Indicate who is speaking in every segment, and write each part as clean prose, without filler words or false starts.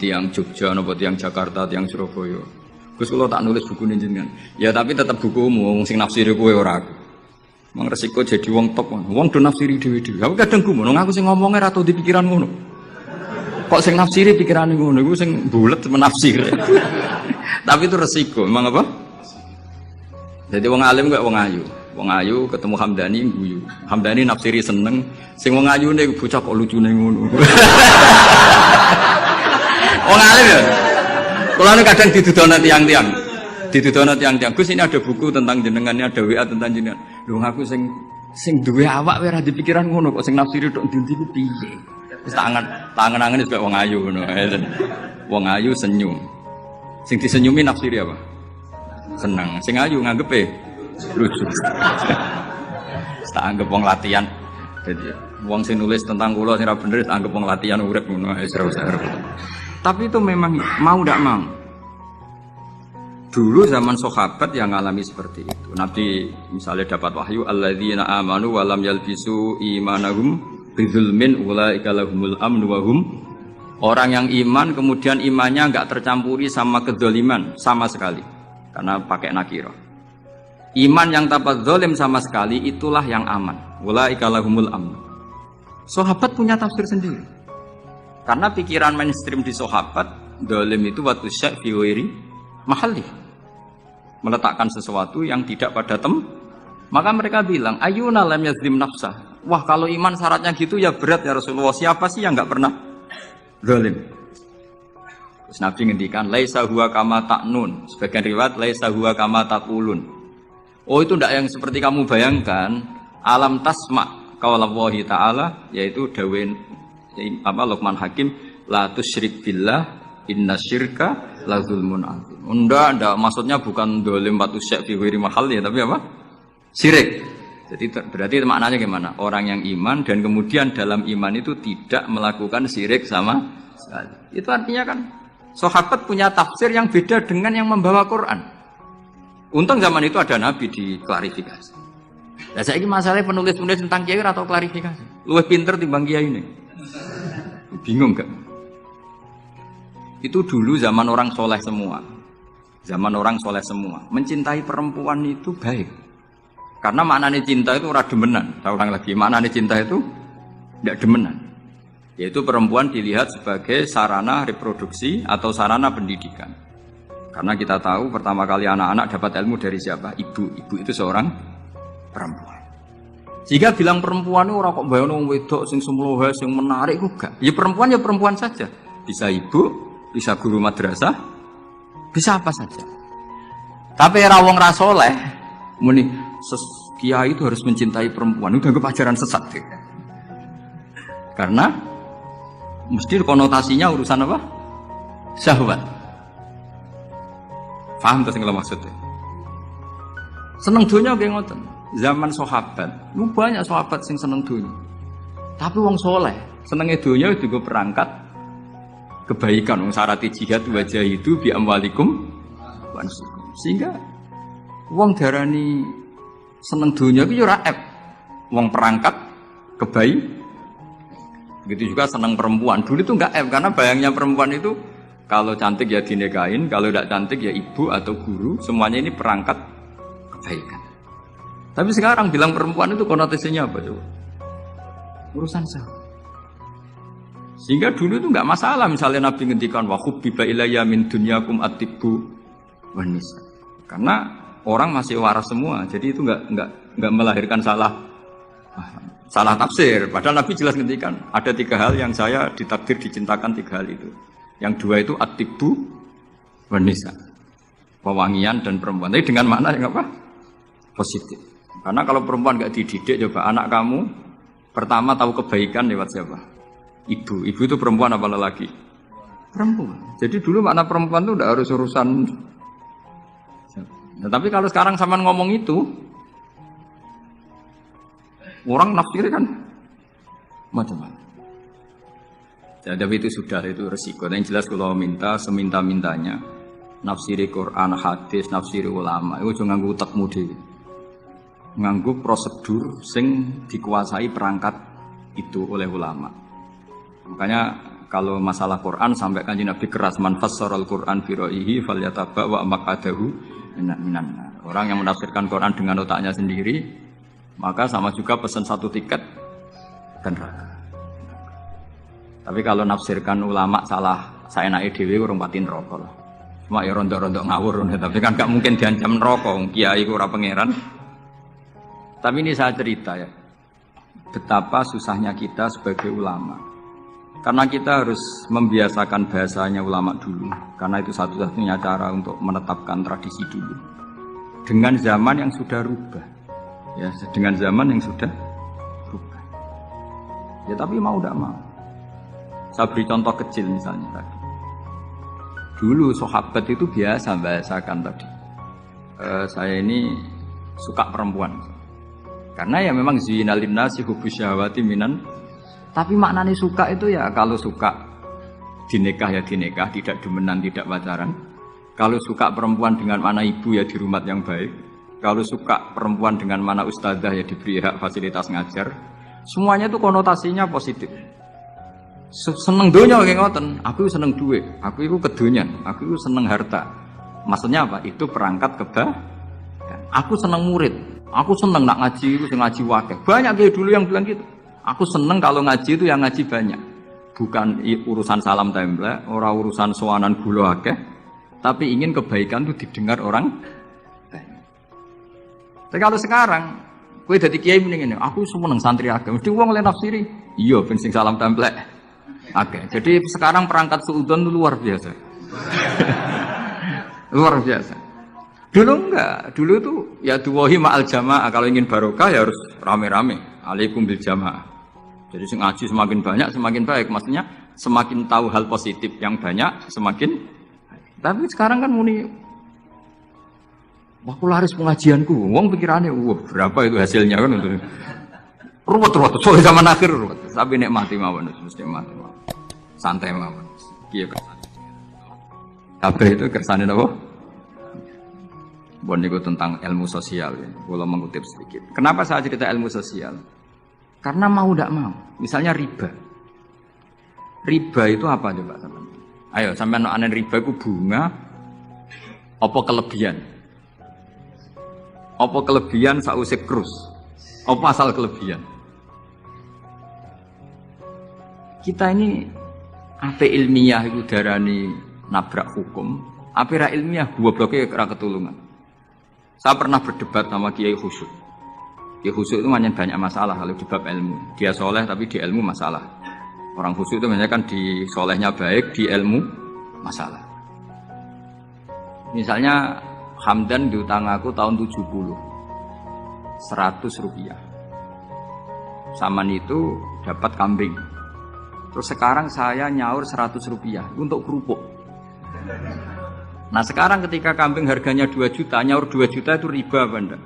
Speaker 1: tiang Jogja, nopo tiang Jakarta, tiang Surabaya. Gus kalau tak nulis buku jenengan. Ya tapi tetap bukumu, sing nafsiri kowe ora aku. Mang resiko jadi wong top, wong do nafsiri dhewe-dhewe. Aku kadang gumun, aku sing ngomongnya ra tau di pikiran ngono. Kok sing nafsiri pikirane ngono, iku sing bulet menafsir. Tapi itu resiko, memang apa? Jadi wong alim kok wong ayu. Wong ayu ketemu Hamdani guyu. Hamdani nafsiri seneng, sing wong ayune bocah kok lucune ngono. Wong alim ya. Kalau ini kadang didudono tiang-tiang. Gus ini ada buku tentang jenengannya, ada WA tentang jenengan. Lho aku sing duwe awak ora di pikiran ngono kok sing nafsiri tok ndi ku piye. Wis tangan-tangan wis kaya wong ayu ngono. Wong ayu senyum. Sing disenyumi nafsiri apa? Seneng. Sing ayu nganggepe lucu. Tak anggap wong latihan. Jadi wong sing nulis tentang kula sing ora bener tak anggap wong latihan urip ngono wis ora usah. Tapi itu memang mau tidak mau. Dulu zaman sahabat yang ngalami seperti itu. Nabi misalnya dapat wahyu alladzina amanu wa lam yalbisu imanahum bidzulmin ulaika lahumul amnu wa hum. Orang yang iman kemudian imannya enggak tercampuri sama kedzaliman sama sekali. Karena pakai nakirah. Iman yang tanpa zalim sama sekali itulah yang aman. Ulaika lahumul amnu. Sahabat punya tafsir sendiri. Karena pikiran mainstream di sahabat, dolim itu waktu syak fi ghairi mahalli. Meletakkan sesuatu yang tidak pada maka mereka bilang, ayuna lam yazlim nafsah. Wah, kalau iman syaratnya gitu ya berat ya Rasulullah. Siapa sih yang enggak pernah dolim? Terus Nabi ngendikan, laisa huwa kama ta'nun. Sebagian riwayat laisa huwa kama taqulun. Oh, itu enggak yang seperti kamu bayangkan. Alam tasma qaulallahi ta'ala, yaitu dawuh Luqman Hakim, la tusyrik billah inna syirka la zulmun adzim. Enggak, maksudnya bukan dolim batu syak fi ghairi mahal ya, tapi apa? Syirik. Jadi berarti maknanya gimana? Orang yang iman dan kemudian dalam iman itu tidak melakukan syirik sama sekali. Itu artinya kan sahabat punya tafsir yang beda dengan yang membawa Quran. Untung zaman itu ada Nabi diklarifikasi. Nah, saya ini masalahnya penulis-penulis tentang kiai atau klarifikasi. Luwih pinter timbang kiai ini. Bingung gak? Itu dulu zaman orang soleh semua. Zaman orang soleh semua. Mencintai perempuan itu baik. Karena maknanya cinta itu ora demenan. Saya ulang lagi, maknanya cinta itu tidak demenan. Yaitu perempuan dilihat sebagai sarana reproduksi atau sarana pendidikan. Karena kita tahu pertama kali anak-anak dapat ilmu dari siapa? Ibu. Ibu itu seorang perempuan. Jika bilang perempuan itu orang kok bayang wong wedok sing semlohe sing menarik kok gak. Ya perempuan saja. Bisa ibu, bisa guru madrasah, bisa apa saja. Tapi era wong ra saleh muni kiai itu harus mencintai perempuan. Itu anggap ajaran sesat. Karena mesti konotasinya urusan apa? Syahwat. Paham tuh sing kula maksudnya? Seneng donya nggih ngoten. Zaman sahabat, banyak sahabat sing seneng dunia. Tapi wong soleh, senengnya dunia juga perangkat kebaikan. Wong syarati jihad wajah itu bi amwalikum wansukum. Sehingga wong darani seneng dunia itu ora ep. Wong perangkat kebaik. Begitu juga seneng perempuan. Dulu itu enggak ep karena bayangnya perempuan itu kalau cantik ya dinikahin, kalau tidak cantik ya ibu atau guru, semuanya ini perangkat kebaikan. Tapi sekarang bilang perempuan itu konotasinya apa coba? Urusan sah. Sehingga dulu itu enggak masalah misalnya Nabi ngendikan wa hubbiba ilayya min dunyakum at-tibbu wan nisa. Karena orang masih waras semua, jadi itu enggak melahirkan salah tafsir. Padahal Nabi jelas ngendikan ada 3 hal yang saya ditakdir dicintakan 3 hal itu. Yang 2 itu at-tibbu wan nisa. Pewangian dan perempuan. Tapi dengan makna yang apa? Positif. Karena kalau perempuan nggak dididik, coba anak kamu pertama tahu kebaikan lewat siapa? Ibu. Ibu itu perempuan apa lelaki? Perempuan. Jadi dulu makna perempuan itu udah harus urusan. Nah, tapi kalau sekarang sama ngomong itu, orang nafsir kan macam-macam. Jadi itu sudah itu resiko. Yang jelas kalau minta seminta-mintanya nafsiri Quran, hadis, nafsiri ulama itu jangan nganggo utekmu dhewe. Nganggo prosedur sing dikuasai perangkat itu oleh ulama. Makanya kalau masalah Quran sampai Kanjeng Nabi keras man fassaral Quran bi ra'yihi falyataba wa maqadahu minan. Orang yang menafsirkan Quran dengan otaknya sendiri maka sama juga pesan satu tiket dan neraka. Tapi kalau nafsirkan ulama salah saenake dhewe urung pati neraka lah. Cuma ya rontok-rontok ngawur, tapi kan gak mungkin diancam neraka, kiai ku ora pangeran. Tapi ini saya cerita ya, betapa susahnya kita sebagai ulama. Karena kita harus membiasakan bahasanya ulama dulu, karena itu satu-satunya cara untuk menetapkan tradisi dulu. Dengan zaman yang sudah rubah, ya dengan zaman yang sudah rubah. Ya tapi mau tidak mau. Saya beri contoh kecil misalnya tadi. Dulu sahabat itu biasa bahasakan tadi. Saya ini suka perempuan. Karena ya memang zina linnasi hubbus syahawati minan. Tapi maknanya suka itu ya kalau suka dinikah ya dinikah, tidak demenan, tidak pacaran. Kalau suka perempuan dengan mana ibu ya di rumah yang baik. Kalau suka perempuan dengan mana ustadzah ya diberi hak fasilitas ngajar. Semuanya itu konotasinya positif. Seneng donya kayak ngoten, aku seneng duit, aku itu kedonyan, aku itu seneng harta. Maksudnya apa? Itu perangkat aku seneng murid, aku seneng nak ngaji itu ngaji wakil. Banyak kayak dulu yang bilang gitu. Aku seneng kalau ngaji itu yang ngaji banyak. Bukan urusan salam template, orang urusan sowanan gula akeh, tapi ingin kebaikan itu didengar orang banyak. Tapi kalau sekarang, kowe dadi kiai mending ngene, aku seneng santri akeh, mesti wong le nafsiri. Iya ben sing salam template. Oke, jadi sekarang perangkat suudon itu luar biasa. Luar biasa. Dulu enggak, dulu itu ya duwahi ma'al jamaah, kalau ingin barokah ya harus rame-rame. Alaikum bil jamaah. Jadi ngaji semakin banyak semakin baik, maksudnya semakin tahu hal positif yang banyak semakin baik. Tapi sekarang kan muni laris pengajianku, wong pikirannya berapa itu hasilnya kan untuk ruwet soal zaman akhir ruwet. Tapi nikmati mawon, mesti nikmati mawon. Santai mawon. Kiye kersane. Kabeh itu kersane napa? Bon niku tentang ilmu sosial ya. Kalau mengutip sedikit. Kenapa saya cerita ilmu sosial? Karena mau tidak mau. Misalnya riba. Riba itu apa coba teman? Ayo sampean anen riba itu bunga apa kelebihan? Apa kelebihan sausé krus? Apa asal kelebihan? Kita ini apa ilmiah itu darani nabrak hukum, apa ra ilmiah gobloknya ra ketulungan. Saya pernah berdebat sama Kiai Khusyuk. Kiai Khusyuk itu banyak masalah kalau di bab ilmu. Dia soleh tapi di ilmu masalah. Orang khusyuk itu biasanya kan di solehnya baik, di ilmu masalah. Misalnya Hamdan diutang aku tahun 70, 100 rupiah. Saman itu dapat kambing. Terus sekarang saya nyaur 100 rupiah untuk kerupuk. Nah sekarang ketika kambing harganya 2 juta, nyaur 2 juta itu riba apa enggak?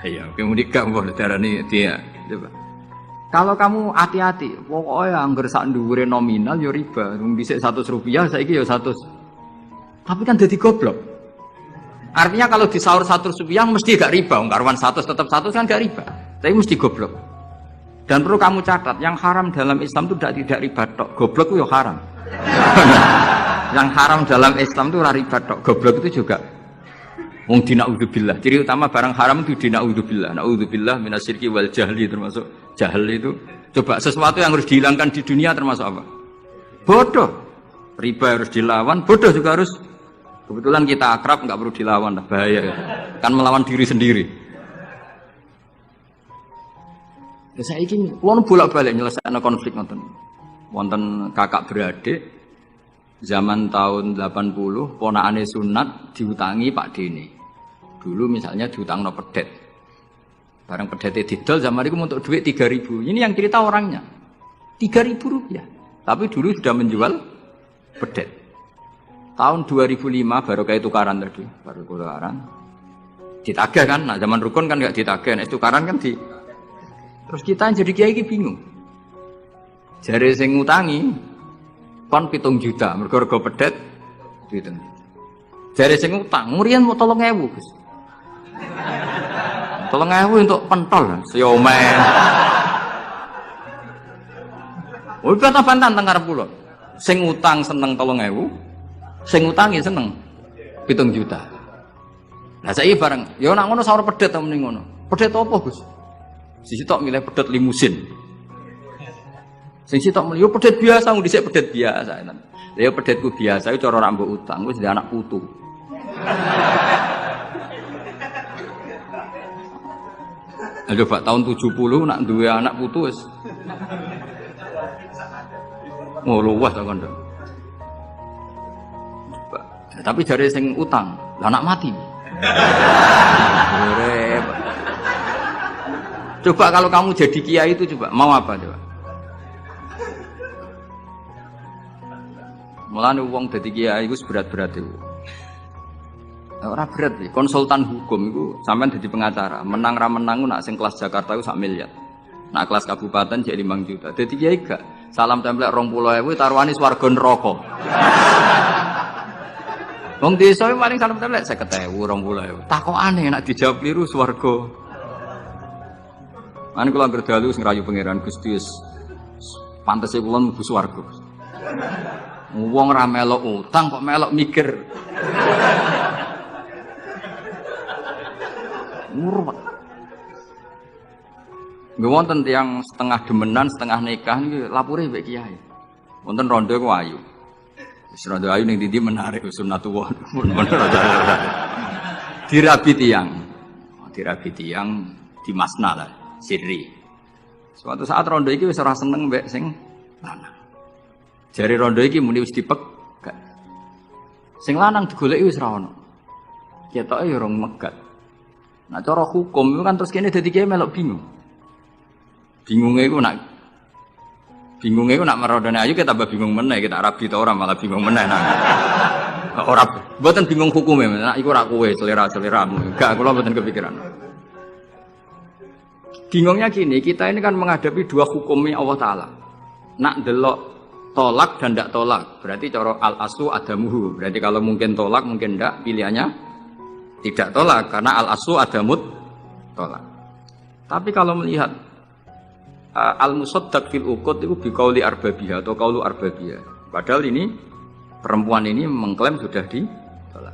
Speaker 1: Iya, kemudian kamu darani dia. Coba. Kalau kamu hati-hati, pokoknya anggar sak dhuwure nominal ya riba. Wong dhisik 100 rupiah, saiki ya 100. Tapi kan jadi goblok. Artinya kalau disaur 100 rupiah mesti gak riba. Karuan 100 tetap 100 kan gak riba. Tapi mesti goblok. Dan perlu kamu catat, yang haram dalam Islam itu tidak riba tok. Goblok itu ya haram. Yang haram dalam Islam itu riba tok. Goblok itu juga. Wong dina'udzubillah. Ciri utama barang haram itu dina'udzubillah. Na'udzubillah minasyirki wal jahli, termasuk jahil itu. Coba sesuatu yang harus dihilangkan di dunia termasuk apa? Bodoh. Riba harus dilawan, bodoh juga harus. Kebetulan kita akrab, nggak perlu dilawan, bahaya. Kan melawan diri sendiri. Ya saya ingin, kalau bolak-balik nyelesaikan konflik wonten kakak beradik, zaman tahun 80, ponakane sunat diutangi Pak Dene. Dulu misalnya diutang no pedet. Barang pedetnya didol, zaman itu untuk duit 3.000. Ini yang cerita orangnya. 3.000 rupiah. Tapi dulu sudah menjual pedet. Tahun 2005 baru kayak tukaran tadi, baru tukaran. Ditagih kan, nah zaman rukun kan nggak ditagih, nah tukaran kan di. Terus kita jadi kiai bingung. Jare sing ngutangi kon 7 juta, mergo pedet dihitung. Jare sing ngutang, ngurian mau 3.000, Gus. 3.000 untuk pentol, siomen. Oh, bantah-bantahan teng karep kula. Sing utang seneng 3.000, sing utangi seneng 7 juta. Lah saiki bareng, ya nek ngono sawur pedet ta mending ngono. Pedet apa, Gus? Sisi tok milih pedet limusin. Sing sitok milih yo pedet biasa, dhisik pedet biasa. Lah ya pedetku biasa iku cara ora mbok utang, wis ndek anak putu. Coba tahun 70 nak duwe anak putu wis luwes ta kandha. Tapi jare sing utang, lah anak mati. Coba kalau kamu jadi kiai itu coba mau apa coba? Mulane wong dadi kiai iku berat-berat iku. Ora berat iki, konsultan hukum iku sampean dadi pengacara, menang ra menang nak sing kelas Jakarta iku sak miliar. Nak kelas kabupaten jek 5 juta. Dadi kiai gak salam templek 20.000 taruhane swarga neraka. Wong desa paling salam templek 50.000 20.000. Takokane nek dijawab kliru swarga. Ane kula anggere dalu sing rayu pangeran Gusti wis pantese kula mlebu swarga. Wong ra melok utang kok melok mikir. Murwat. Nggih wonten tiyang setengah demenan, setengah nikah niki lapure mbek kiai. Wonten rondo ku ayu. Wis rondo ayu ning ndi menarik sunnatullah. Dirabi tiyang. Dirabi tiyang di masna lah, sirri. Suatu saat rondo iki wis ora seneng mbek sing lanang. Jare rondo iki muni wis dipek gak. Sing lanang digoleki wis ora ono. Ketoke ya rong megat. Nah cara hukum itu kan terus kene dadi kiai melok bingung. Bingunge iku nak merondone ayu kita tambah bingung meneh, kita rabi ta ora malah bingung meneh. Nah. Ora mboten bingung hukume, nak iku ora kowe selera-seleramu. Enggak, kula mboten kepikiran. Bingungnya gini, kita ini kan menghadapi dua hukumnya Allah Ta'ala. Nak delok tolak dan ndak tolak, berarti cara al-aslu adamuhu. Berarti kalau mungkin tolak, mungkin ndak, pilihannya tidak tolak karena al-aslu adamut tolak. Tapi kalau melihat al-musaddaq fil uqud itu biqauli arbabiha atau qaulu arbabiha. Padahal ini perempuan ini mengklaim sudah ditolak.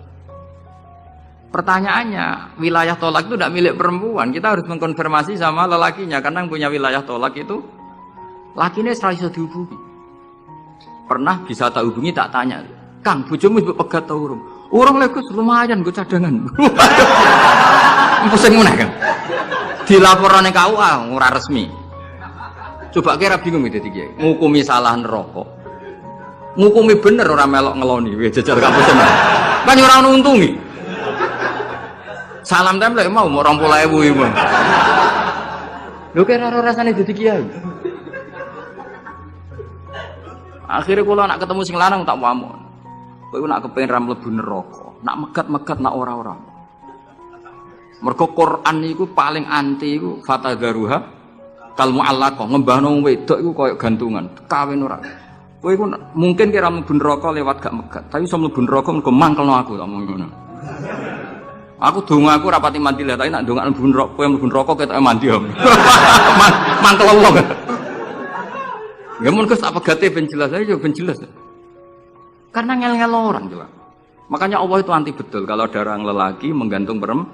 Speaker 1: Pertanyaannya, wilayah tolak itu tidak milik perempuan. Kita harus mengkonfirmasi sama lelakinya karena yang punya wilayah tolak itu lakinya serah iso dihubungi. Pernah bisa tak hubungi tak tanya, "Kang, bojomu mbok pegat ta urung?" Urung lek lumayan gue cadangan. Pusing meneh kan. Dilaporane KUA ora resmi. Coba kira bingung iki dadi kiai. Ngukumi salah neraka. Ngukumi bener ora melok ngeloni wis jajal kampus. Kan ora ono untungi. Salam templek mau 20.000 iku. Lho kira ora rasane dadi kiai. Akhirnya kula nak ketemu sing lanang tak pamon. Kowe nak kepengin ra mlebu neraka, nak megat-megat nak ora-ora. Mergo Quran iku paling anti iku fatadzaruha kal mu'allaqah, ngembahno wedok iku koyo gantungan, kawin ora. Kowe iku mungkin kira mlebu neraka lewat gak megat, tapi iso mlebu neraka mergo mangkelno aku tak omong ngono. Aku donga aku ra pati mandi lah, tapi nak ndongak mlebu neraka, kowe mlebu neraka ketoke mandi om. Mangkel wong. Ya mun kes tak pegate ben jelas aja ben jelas. Karena ngel-ngel orang juga. Makanya Allah itu anti betul kalau ada orang lelaki menggantung perempuan.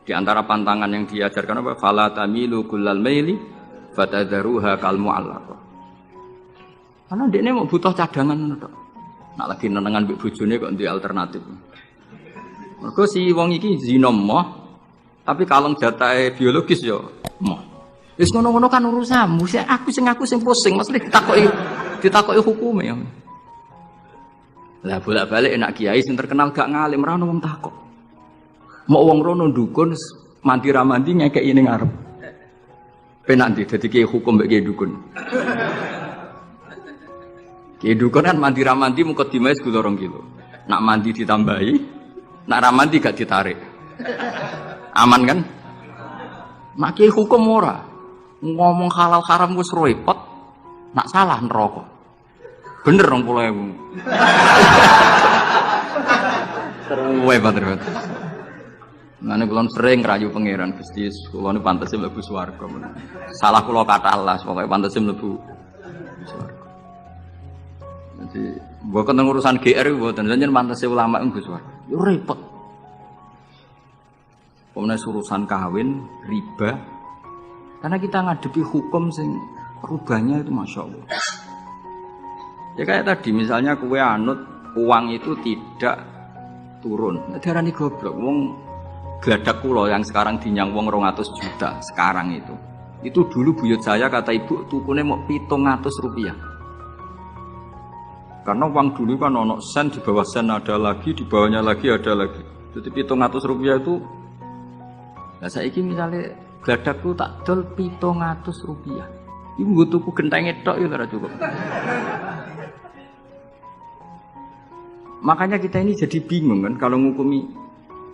Speaker 1: Di antara pantangan yang diajarkan apa? Fala tamilu kullal maili fatadharuha kal mu'allaqah. Karena dia ini mau butuh cadangan ngono tok. Nak lagi nenengan mbek bojone kok ndek alternatif. Mergo si wong iki zina moh, tapi kalong jatahe biologis ya moh. Wis ngono-ngono kan urusanmu. Aku sing pusing, mesti ditakoki hukume ya. Lah bolak-balik enak kiai sing terkenal gak ngalim ra ono wong takok. Mau wong rono dukun mandi ra mandi ngekeki ning ngarep. Penak ndi dadi kiai hukum mbek kiai dukun. Kiai dukun kan mandi ra mandi mukadimah segala 2 kilo. Nak mandi ditambahi, nak ra mandi gak ditarik. Aman kan? Nak kiai hukum ora. Ngomong halal haram wis repot. Nak salah neraka. Bener 20.000. Teruwe banget. Mane kula sering rayu pangeran Gusti, kula niku pantes mlebu swarga. Salah kula kathah lah, pokoke pantes mlebu swarga. Jadi bukan urusan GR bukan, jangan pantas ulama Gus War. Yo repot. Kemudian urusan kawin, riba. Karena kita ngadepi hukum sing rubahnya itu masya Allah. Ya kayak tadi misalnya kue anut uang itu tidak turun. Darani goblok. Wong gladak kula yang sekarang dinyang wong 200 juta sekarang itu. Itu dulu buyut saya kata ibu tukune mau 700 rupiah. Karena uang dulu kan ono sen, di bawah sen ada lagi, di bawahnya lagi ada lagi. Jadi 700 rupiah itu. Nah saiki misalnya gladakku tak dol 700 rupiah. Ibu nggo tuku gentenge tok ya ora cukup. Makanya kita ini jadi bingung kan kalau ngukumi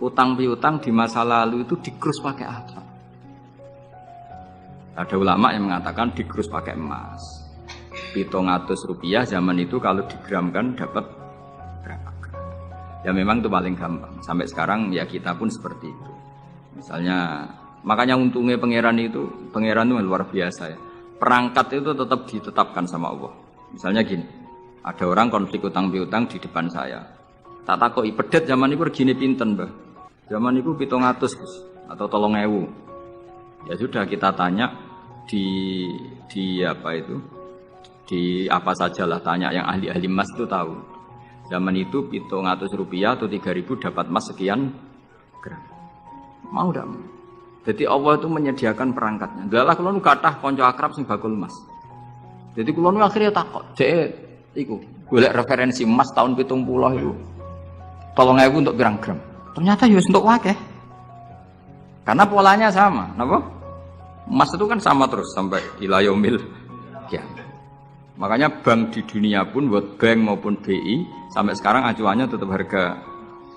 Speaker 1: utang piutang di masa lalu itu dikrus pakai apa? Ada ulama yang mengatakan dikrus pakai emas. 700 rupiah zaman itu kalau digramkan dapat berapa gram? Ya memang itu paling gampang. Sampai sekarang ya kita pun seperti itu. Misalnya, makanya untungnya pangeran itu luar biasa ya. Perangkat itu tetap ditetapkan sama Allah. Misalnya gini, ada orang konflik utang piutang di depan saya. Tak takoki pedet zaman itu regine pinten, Mbah? Zaman itu 700 Gus atau 3000. Ya sudah kita tanya di apa itu? Di apa sajalah tanya yang ahli-ahli emas itu tahu. Zaman itu 700 rupiah atau 3000 dapat emas sekian gram. Mau ndak? Jadi Allah itu menyediakan perangkatnya. Dalah kula nu kathah kanca akrab sing bakul emas. Jadi kula nu akhirnya takok, "Dek, iku golek referensi emas tahun 70 itu. 3000 untuk pirang gram?" Ternyata ya untuk akeh. Karena polanya sama, napa? Emas itu kan sama terus sampai ila yaumil kiamat. Makanya bank di dunia pun, World Bank maupun BI sampai sekarang acuannya tetap harga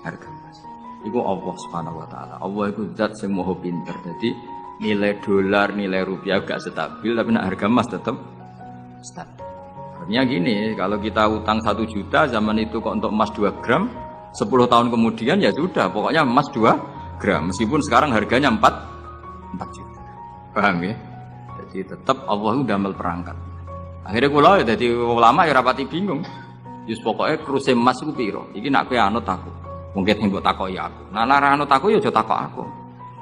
Speaker 1: emas. Itu Allah Subhanahu wa taala. Allah itu zat sing maha pinter. Jadi nilai dolar, nilai rupiah gak stabil tapi nak harga emas tetap stabil. Artinya gini, kalau kita utang 1 juta zaman itu kok untuk emas 2 gram, 10 tahun kemudian ya sudah, pokoknya emas 2 gram. Meskipun sekarang harganya 4 juta. Paham ya? Jadi tetap Allah itu damel perangkat. Akhirnya kula ya dadi ulama ya rapati bingung. Yus pokoknya kruse emas ku piro? Iki nak kowe anut aku. Mungkin yang buat takoki aku. Nah, lara anut aku ya aja takok aku.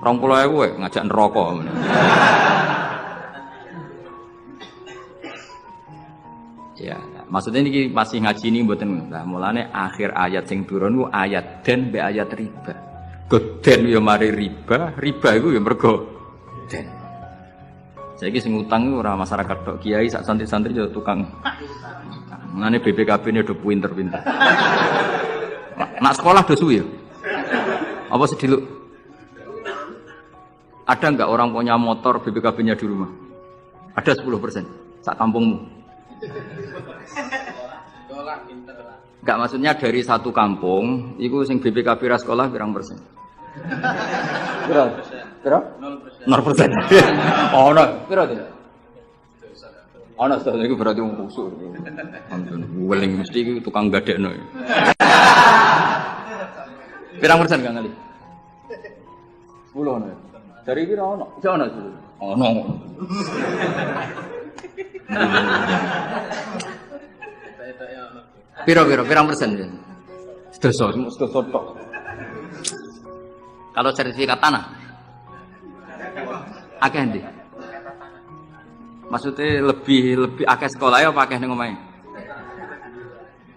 Speaker 1: 20.000 ngajak neraka. Ya, maksudnya ini masih ngaji ini mboten. Nah, mulane akhir ayat sing turun ku ayat den be ayat riba. Goden ya mari riba, riba iku ya mergo den. Saiki sing utang iku ora masyarakat tok, kiai sak santri-santri yo tukang. Mulane BPKB-ne do pinter-pinter. Nak sekolah do suwi ya? Apa sediluk? Ada enggak orang punya motor BPKB-nya di rumah? Ada 10%. Sak kampungmu. Enggak, maksudnya dari satu kampung, itu sing BPKB ra sekolah pirang persen? Pira? 0%. Oh, no. Pira itu? Ana sedaya iku berarti wong kusuk. Ampun, weling mesti iki tukang gadekno. Pirang persen Kang Ali? 10 ana. Dari pira ana? Iso ana 10. Ana. Pira pirang persen ya? Sedoso tok. Kalau sertifikat tanah akeh ndi? Maksudnya lebih akeh sekolah ya apa akeh ning omahe?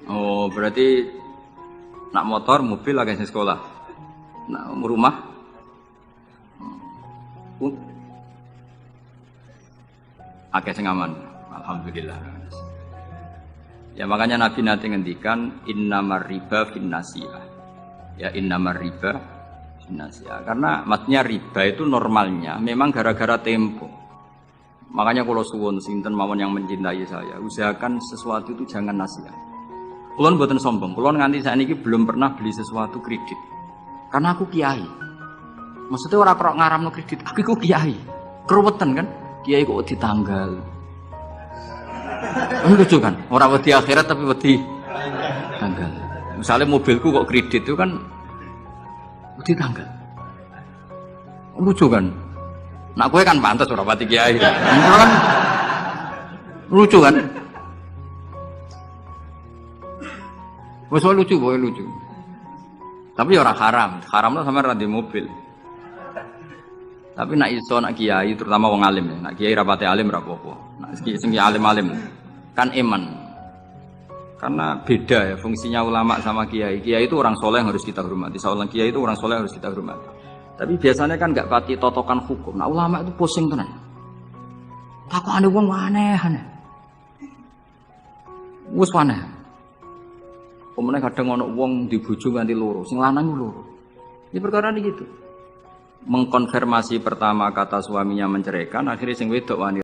Speaker 1: Oh, berarti nak motor, mobil akeh sing sekolah. Nak rumah akeh sing aman. Alhamdulillah. Ya makanya Nabi nanti ngendikan innamar riba finnasiyah. Ya innamar riba finnasiyah. Karena maksudnya riba itu normalnya memang gara-gara tempo. Makanya kalau suwun sinten mawon yang mencintai saya, usahakan sesuatu itu jangan nasihat. Kulon mboten sombong, kulon nganti saiki belum pernah beli sesuatu kredit. Karena aku kiai. Maksudnya orang kok ngaramno kredit, aku kiai. Keruwetan kan? Kiai kok ditanggal. Lucu kan? Orang wedi akhirat tapi wedi tanggal. Misalnya mobilku kok kredit itu kan wedi tanggal. Lucu kan? Nak kowe kan pantes ora pati kiai. Kan lucu kan? Wes lucu, boy lucu. Tapi ya ora haram. Haramno sampean ra di mobil. Tapi nak iso nak kiai terutama wong alim ya. Nak kiai rapate alim ra apa-apa. Nak sing alim-alim kan iman. Karena beda ya fungsinya ulama sama kiai. Kiai itu orang soleh yang harus kita hormati. Seorang kiai itu orang soleh yang harus kita hormati. Tapi biasanya kan enggak pati totokan hukum. Nah ulama itu pusing tenan. Takokane wong aneh-aneh. Wes aneh. Kemudian kadang ono wong dibojo nganti loro, sing lanang loro. Ini perkara gitu. Mengkonfirmasi pertama kata suaminya menceraikan, akhirnya sing wedok wani